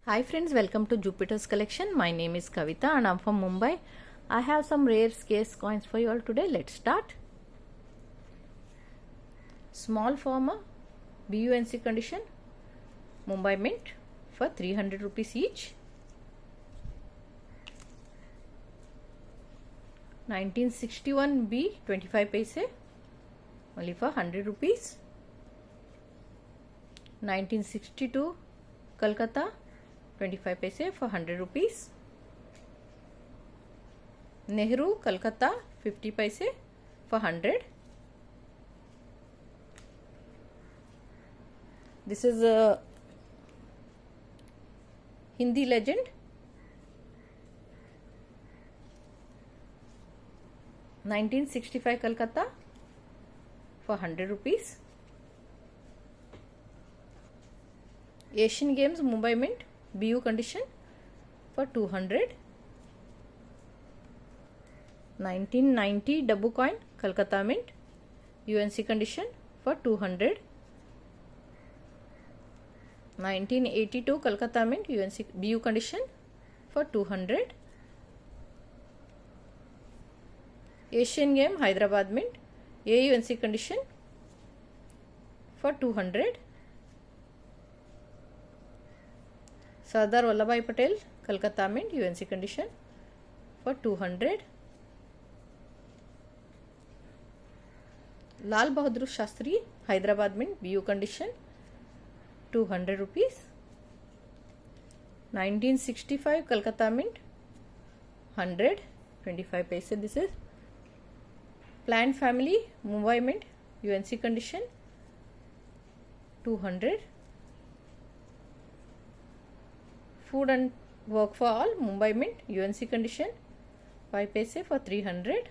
Hi friends, welcome to Jupiter's collection. My name is Kavita and I'm from Mumbai. I have some rare scarce coins for you all today. Let's start. Small former BUNC condition Mumbai Mint for 300 rupees each. 1961 B 25 paise only for 100 rupees. 1962 Kolkata 25 paise for 100 rupees. Nehru Kolkata 50 paise for 100. This is a Hindi legend. 1965 Kolkata for 100 rupees. Asian Games Mumbai Mint BU condition for 200. 1990 Dabu coin Kolkata Mint UNC condition for 200. 1982 Kolkata Mint UNC BU condition for 200. Asian Game Hyderabad Mint AUNC condition for 200. Sardar Vallabhbhai Patel Kolkata Mint UNC condition for 200. Lal Bahadur Shastri Hyderabad Mint BU condition 200 rupees. 1965 Kolkata Mint 100 25 paise. This is Plant Family Mumbai Mint UNC condition 200. Food and Work for All Mumbai Mint UNC condition 5 paise for 300.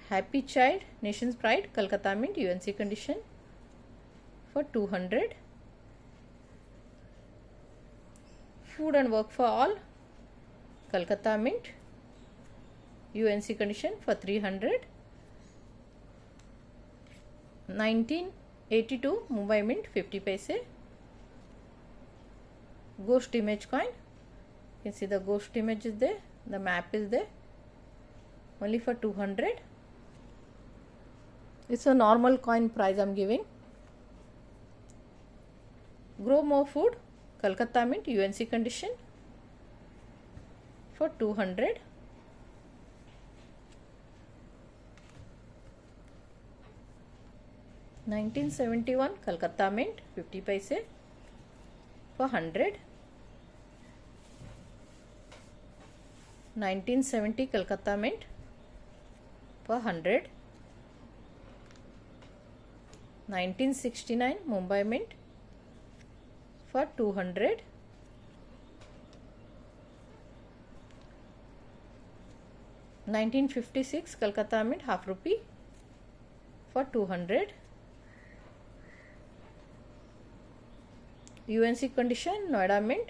Happy Child Nation's Pride Kolkata Mint UNC condition for 200. Food and Work for All Kolkata Mint UNC condition for 300. 1982 Mumbai Mint 50 paise. Ghost image coin. You can see the ghost image is there, the map is there, only for 200. It's a normal coin price I'm giving. Grow More Food Kolkata Mint UNC condition for 200. $1971 Kolkata Mint 50 paise for 100. 1970 Kolkata Mint for 100. 1969 Mumbai Mint for 200. 1956 Kolkata Mint half rupee for 200. UNC condition Noida Mint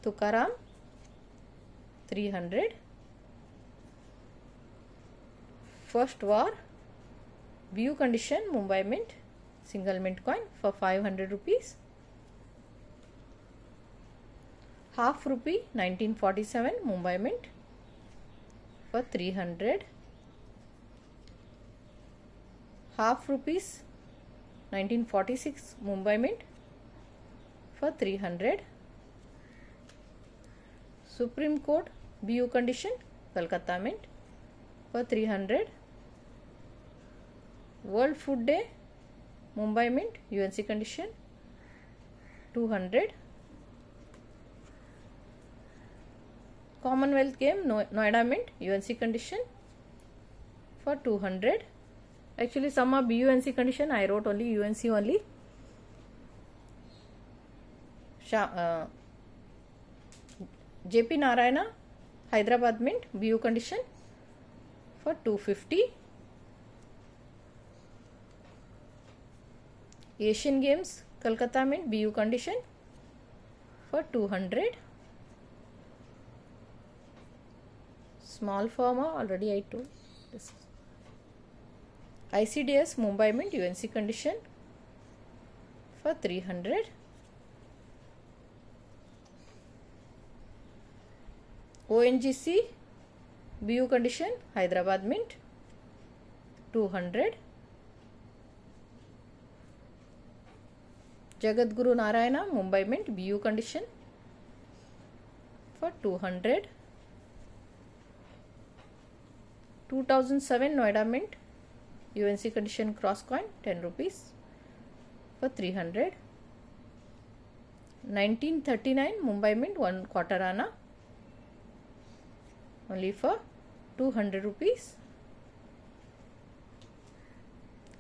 Tukaram 300. First War BU condition Mumbai Mint single mint coin for 500 rupees. Half rupee 1947 Mumbai Mint for 300. Half rupees 1946 Mumbai Mint for 300. Supreme Court BU condition Kolkata Mint for 300. World Food Day Mumbai Mint UNC condition 200. Commonwealth Game Noida Mint UNC condition for 200. Actually some are BUNC condition, I wrote only UNC only. JP Narayana Hyderabad Mint BU condition for 250. Asian Games Kolkata Mint BU condition for 200. Small former already I told this. ICDS Mumbai Mint UNC condition for 300. ONGC BU condition Hyderabad Mint 200. Jagadguru Narayana Mumbai Mint BU condition for 200. 2007 Noida Mint UNC condition cross coin 10 rupees for 300. 1939 Mumbai Mint 1 quarter Anna only for 200 rupees.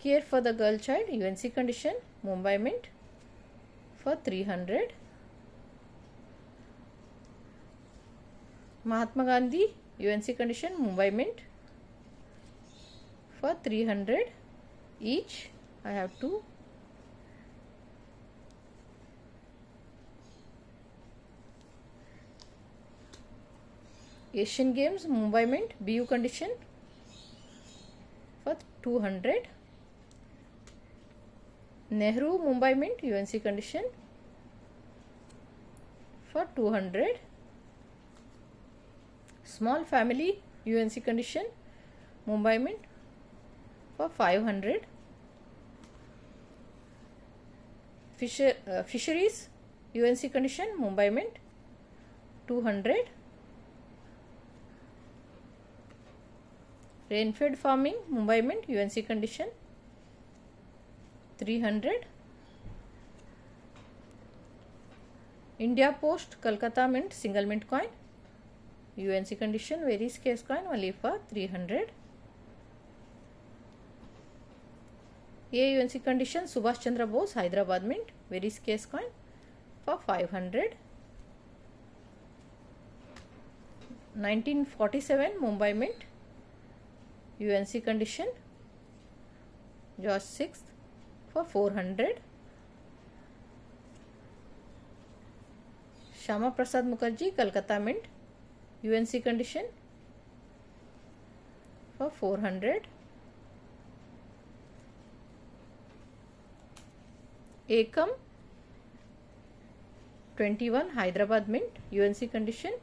Care for the Girl Child UNC condition Mumbai Mint for 300. Mahatma Gandhi UNC condition Mumbai Mint for 300 each. I have two. Asian Games Mumbai Mint BU condition for 200. Nehru Mumbai Mint UNC condition for 200. Small Family UNC condition Mumbai Mint for 500. Fisheries UNC condition Mumbai Mint 200. Rainfed Farming Mumbai Mint UNC condition 300. India Post Kolkata Mint single mint coin UNC condition very scarce coin only for 300. UNC condition Subhash Chandra Bose Hyderabad Mint very scarce coin for 500. 1947 Mumbai Mint UNC condition George 6th for 400. Shama Prasad Mukherjee Kolkata Mint UNC condition for 400. Ekam 21 Hyderabad Mint UNC condition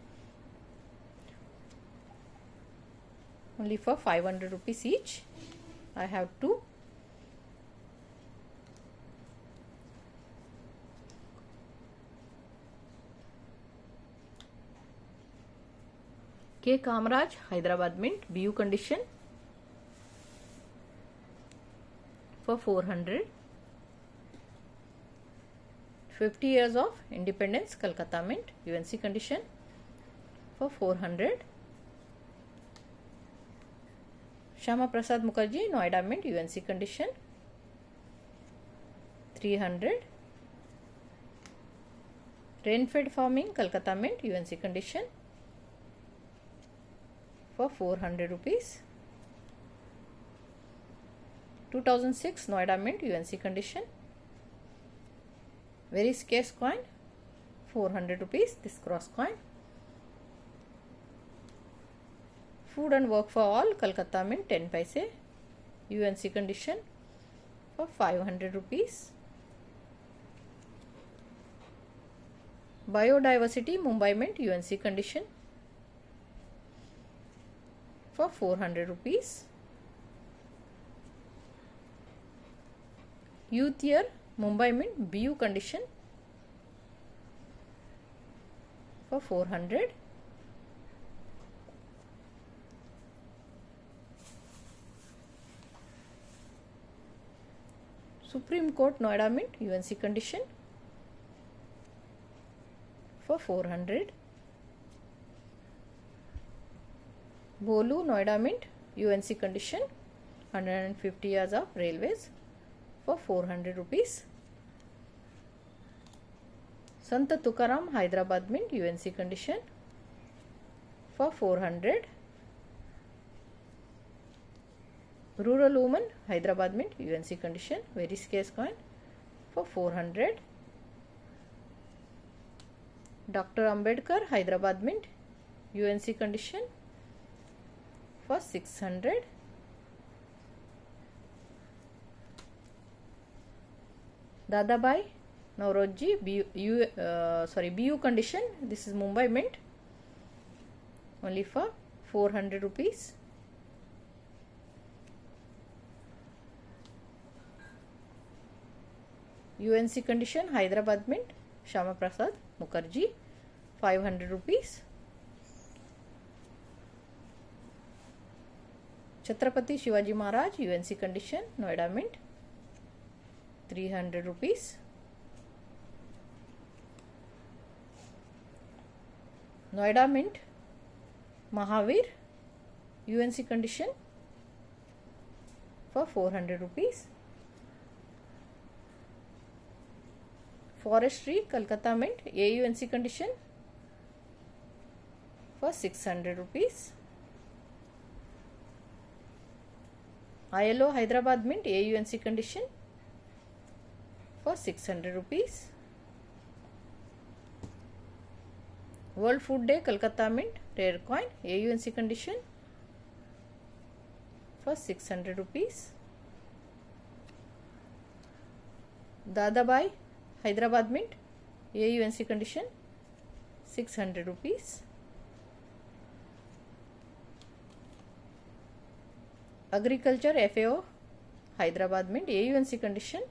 only for 500 rupees each. I have two. K. Kamaraj Hyderabad Mint BU condition for 400. 50 years of independence Kolkata Mint UNC condition for 400. Shama Prasad Mukherjee Noida Mint UNC condition 300. Rainfed Farming Kolkata Mint UNC condition for 400 rupees. 2006 Noida Mint UNC condition very scarce coin 400 rupees this cross coin. Food and Work for All Kolkata Mint 10 paise UNC condition for 500 rupees. Biodiversity Mumbai Mint UNC condition for 400 rupees. Youth Year Mumbai Mint BU condition for 400. Supreme Court Noida Mint UNC condition for 400. Bolu Noida Mint UNC condition 150 years of railways for 400 rupees. Sant Tukaram Hyderabad Mint UNC condition for 400. Rural Woman Hyderabad Mint UNC condition very scarce coin for 400. Dr. Ambedkar Hyderabad Mint UNC condition for 600. Dadabai Nauroji BU condition this is Mumbai Mint only for 400 rupees. UNC condition Hyderabad Mint Shama Prasad Mukherjee 500 rupees. Chhatrapati Shivaji Maharaj UNC condition Noida Mint 300 rupees. Noida Mint Mahavir UNC condition for 400 rupees. Forestry Kolkata Mint AUNC condition for 600 rupees. ILO Hyderabad Mint AUNC condition for 600 rupees. World Food Day Kolkata Mint rare coin AUNC condition for 600 rupees. Dadabai Hyderabad Mint AUNC condition 600 rupees. Agriculture FAO Hyderabad Mint AUNC condition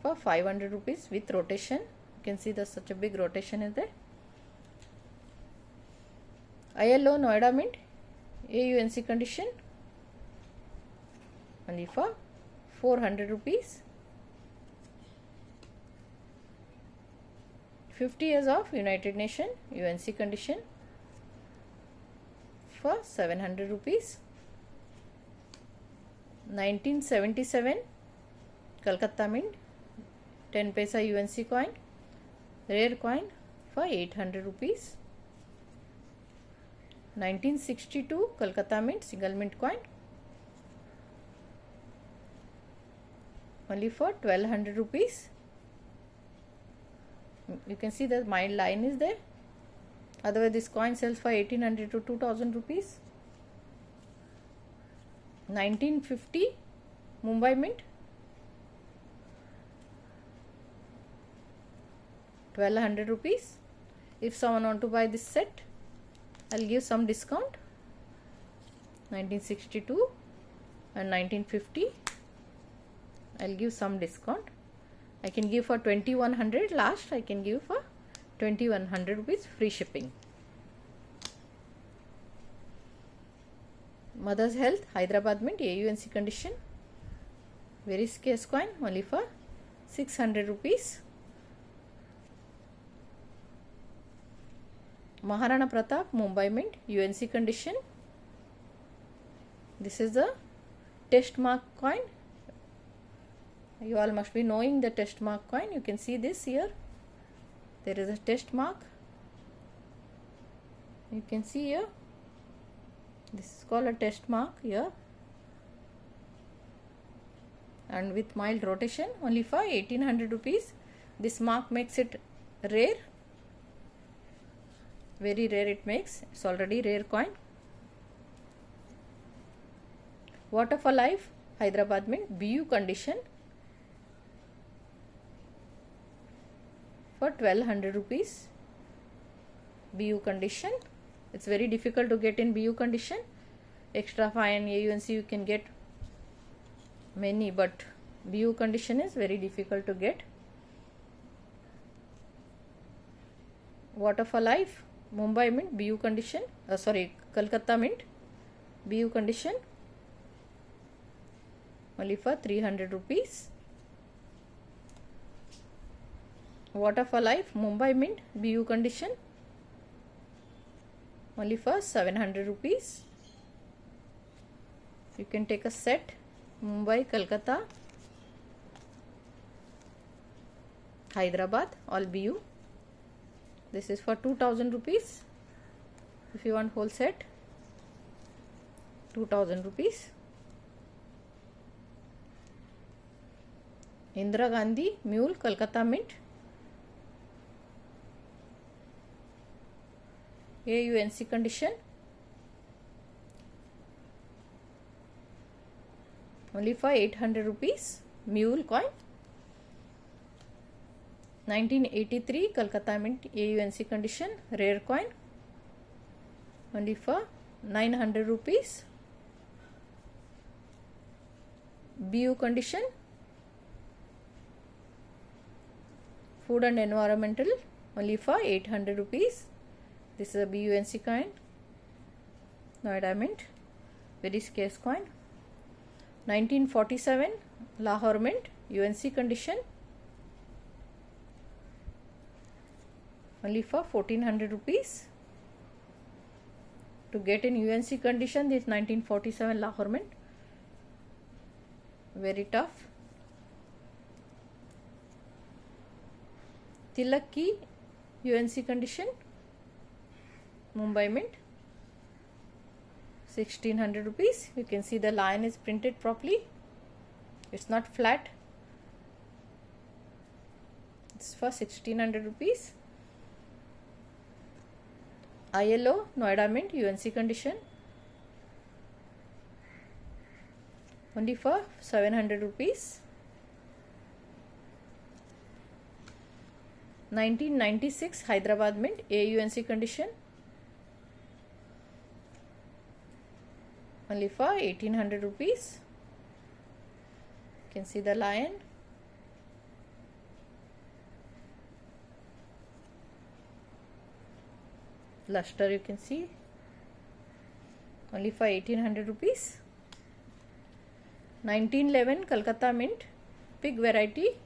for 500 rupees with rotation. You can see there's such a big rotation is there. ILO Noida Mint AUNC condition only for 400 rupees. 50 years of United Nations UNC condition for 700 rupees. 1977 Kolkata Mint 10 paisa UNC coin rare coin for 800 rupees. 1962 Kolkata Mint single mint coin only for 1200 rupees. You can see that my line is there. Otherwise this coin sells for 1800 to 2000 rupees. 1950 Mumbai Mint 1200 rupees. If someone want to buy this set, I'll give some discount. 1962 and 1950 I'll give some discount. I can give for 2100 last. I can give for 2100 rupees free shipping. Mother's Health Hyderabad Mint AUNC condition very scarce coin only for 600 rupees. Maharana Pratap Mumbai Mint UNC condition. This is the test mark coin. You all must be knowing the test mark coin. You can see this here. There is a test mark. You can see here. This is called a test mark here. And with mild rotation only for 1800 rupees. This mark makes it rare. Very rare it makes. It's already rare coin. Water for Life Hyderabad Mint BU condition for 1200 rupees. BU condition. It's very difficult to get in BU condition. Extra fine AUNC you can get many, but BU condition is very difficult to get. Water for Life Mumbai Mint BU condition. Kolkata Mint BU condition only for 300 rupees. Water for Life Mumbai Mint BU condition only for 700 rupees. You can take a set Mumbai, Kolkata, Hyderabad all BU. This is for 2000 rupees. If you want whole set 2000 rupees. Indira Gandhi Mule Kolkata Mint AUNC condition only for 800 rupees. Mule coin. 1983 Kolkata Mint AUNC condition rare coin only for 900 rupees. BU condition, food and environmental, only for 800 rupees. This is a BUNC coin, Noida Mint, very scarce coin. 1947 Lahore Mint, UNC condition, only for 1400 rupees. To get in UNC condition, this 1947 Lahore Mint, very tough. Tilak Ki, UNC condition, Mumbai Mint, 1600 rupees. You can see the lion is printed properly. It's not flat. It's for 1600 rupees. ILO, Noida Mint, UNC condition, only for 700 rupees. 1996 Hyderabad Mint, AUNC condition, only for 1800 rupees. You can see the lion. Luster you can see, only for 1800 rupees. 1911 Kolkata Mint, big variety,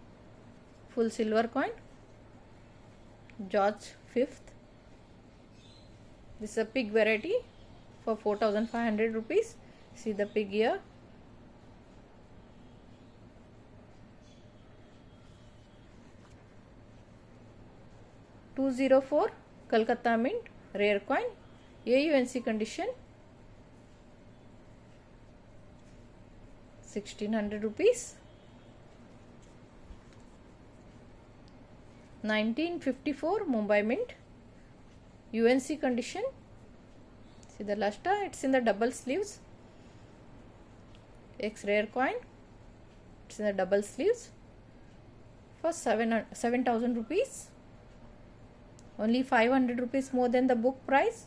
full silver coin, George 5th. This is a pig variety for 4500 rupees. See the pig here. (204) Kolkata Mint, rare coin, AUNC condition, 1600 rupees. 1954 Mumbai Mint, UNC condition. See the luster, it's in the double sleeves. X rare coin, it's in the double sleeves, for 7,000 rupees. Only 500 rupees more than the book price.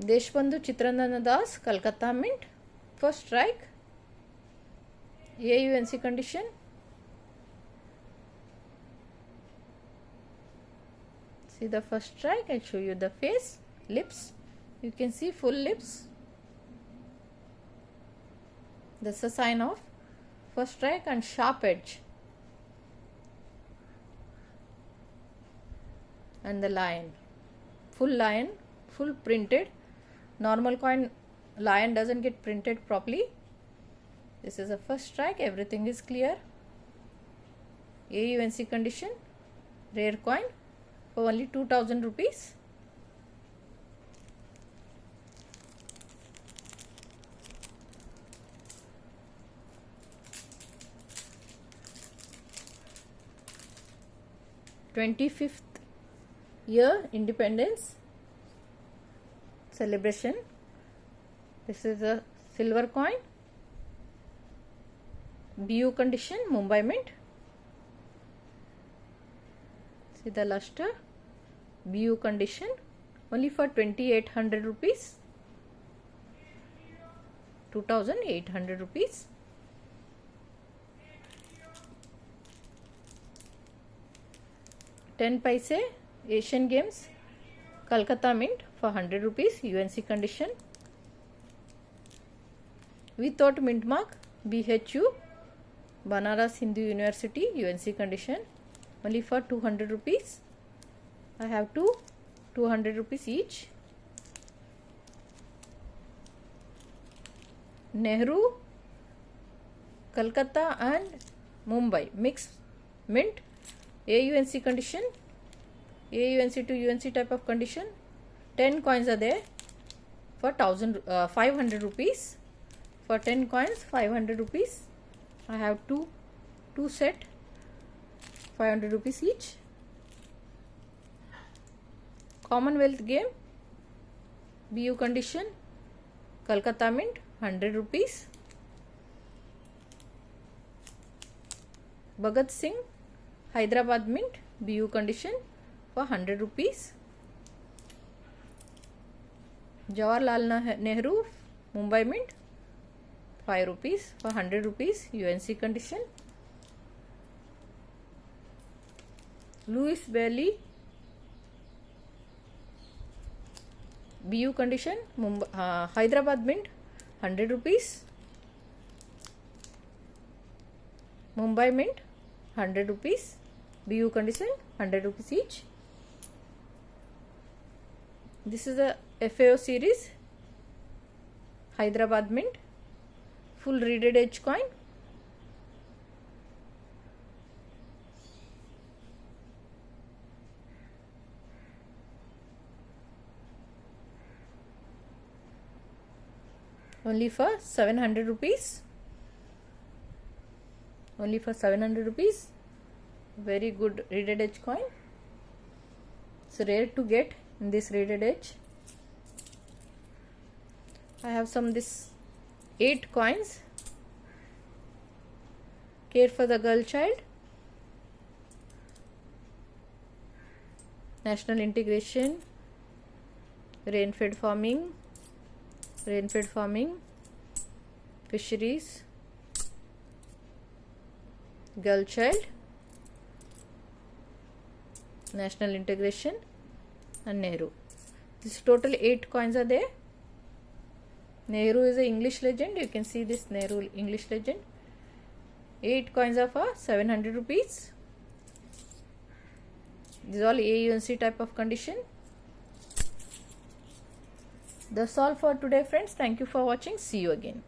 Deshbandhu Chitrananda Das, Kolkata Mint, first strike, AUNC condition, see the first strike. I'll show you the face, lips, you can see full lips. That's a sign of first strike, and sharp edge. And the lion, full printed. Normal coin lion doesn't get printed properly. This is a first strike, everything is clear. AUNC condition, rare coin, for only 2000 rupees. (25th year independence celebration). This is a silver coin, BU condition, Mumbai Mint. See the luster, BU condition, only for 2800 rupees. 2800 rupees. (10 paise) Asian Games, Kolkata Mint, for 100 rupees, UNC condition, without mint mark, BHU, Banaras Hindu University, UNC condition, only for 200 rupees. I have 200 rupees each. Nehru, Kolkata and Mumbai, mixed mint, AUNC condition, AUNC to UNC type of condition. 10 coins are there for 500 rupees. For 10 coins, 500 rupees. I have two set, 500 rupees each. Commonwealth game, BU condition, Kolkata Mint, 100 rupees. Bhagat Singh, Hyderabad Mint, BU condition for 100 rupees. Jawaharlal Nehru, Mumbai Mint, 5 rupees for 100 rupees, UNC condition. Louis Bailey, BU condition, Hyderabad Mint, 100 rupees. Mumbai Mint, 100 rupees. BU condition, 100 rupees each. This is the FAO series, Hyderabad Mint, full reeded edge coin. Only for 700 rupees. Only for 700 rupees. Very good reeded edge coin. It's rare to get in this reeded edge. I have some this 8 coins. Care for the Girl Child, National Integration, Rain-fed farming, fisheries, Girl Child, National Integration, and Nehru. This total 8 coins are there. Nehru is an English legend. You can see this Nehru English legend. 8 coins are for 700 rupees. This is all AUNC type of condition. That's all for today, friends. Thank you for watching. See you again.